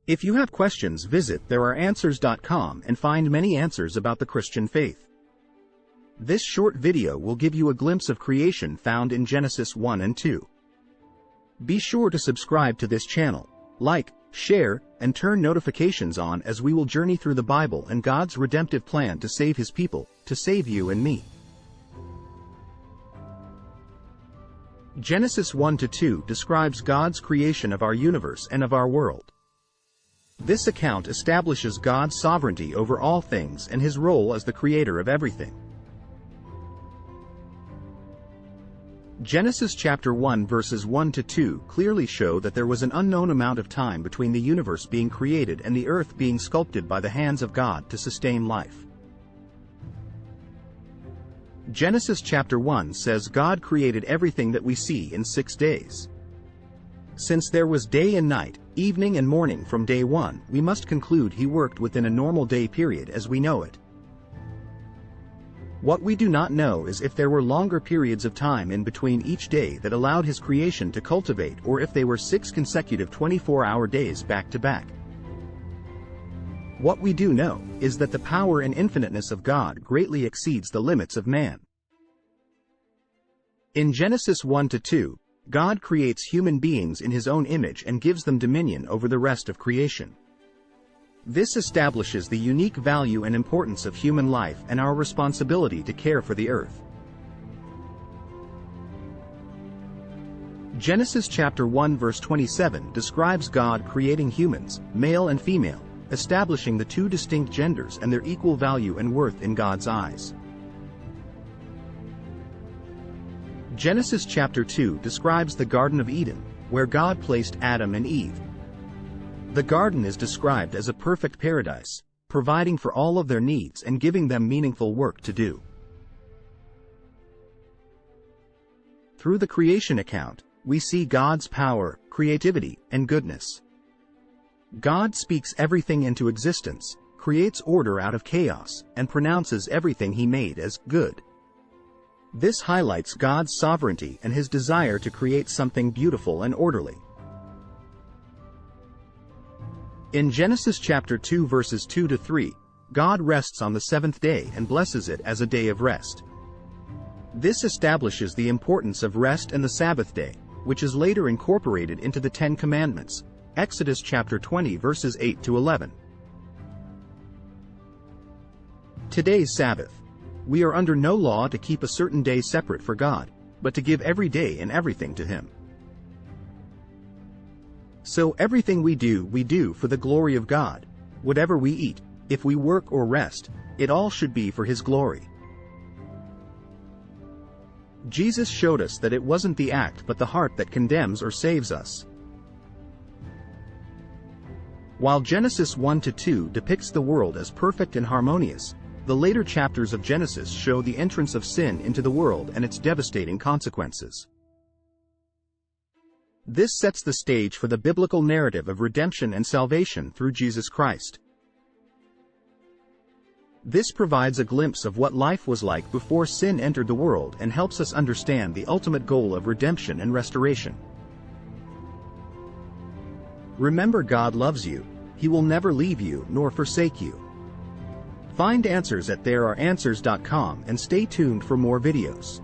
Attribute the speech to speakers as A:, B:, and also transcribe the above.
A: If you have questions, visit thereareanswers.com and find many answers about the Christian faith. This short video will give you a glimpse of creation found in Genesis 1 and 2. Be sure to subscribe to this channel, like, share, and turn notifications on as we will journey through the Bible and God's redemptive plan to save His people, to save you and me. Genesis 1-2 describes God's creation of our universe and of our world. This account establishes God's sovereignty over all things and His role as the creator of everything. Genesis chapter 1 verses 1-2 clearly show that there was an unknown amount of time between the universe being created and the earth being sculpted by the hands of God to sustain life. Genesis chapter 1 says God created everything that we see in 6 days. Since there was day and night, evening and morning from day 1, we must conclude He worked within a normal day period as we know it. What we do not know is if there were longer periods of time in between each day that allowed His creation to cultivate, or if they were 6 consecutive 24-hour days back to back. What we do know is that the power and infiniteness of God greatly exceeds the limits of man. In Genesis 1-2, God creates human beings in His own image and gives them dominion over the rest of creation. This establishes the unique value and importance of human life and our responsibility to care for the earth. Genesis chapter 1 verse 27 describes God creating humans, male and female, establishing the 2 distinct genders and their equal value and worth in God's eyes. Genesis chapter 2 describes the Garden of Eden, where God placed Adam and Eve. The garden is described as a perfect paradise, providing for all of their needs and giving them meaningful work to do. Through the creation account, we see God's power, creativity, and goodness. God speaks everything into existence, creates order out of chaos, and pronounces everything He made as good. This highlights God's sovereignty and His desire to create something beautiful and orderly. In Genesis chapter 2 verses 2-3, God rests on the 7th day and blesses it as a day of rest. This establishes the importance of rest and the Sabbath day, which is later incorporated into the 10 Commandments, Exodus chapter 20 verses 8-11. Today's Sabbath. We are under no law to keep a certain day separate for God, but to give every day and everything to Him. So everything we do for the glory of God. Whatever we eat, if we work or rest, it all should be for His glory. Jesus showed us that it wasn't the act but the heart that condemns or saves us. While Genesis 1-2 depicts the world as perfect and harmonious, the later chapters of Genesis show the entrance of sin into the world and its devastating consequences. This sets the stage for the biblical narrative of redemption and salvation through Jesus Christ. This provides a glimpse of what life was like before sin entered the world and helps us understand the ultimate goal of redemption and restoration. Remember, God loves you. He will never leave you nor forsake you. Find answers at thereareanswers.com and stay tuned for more videos.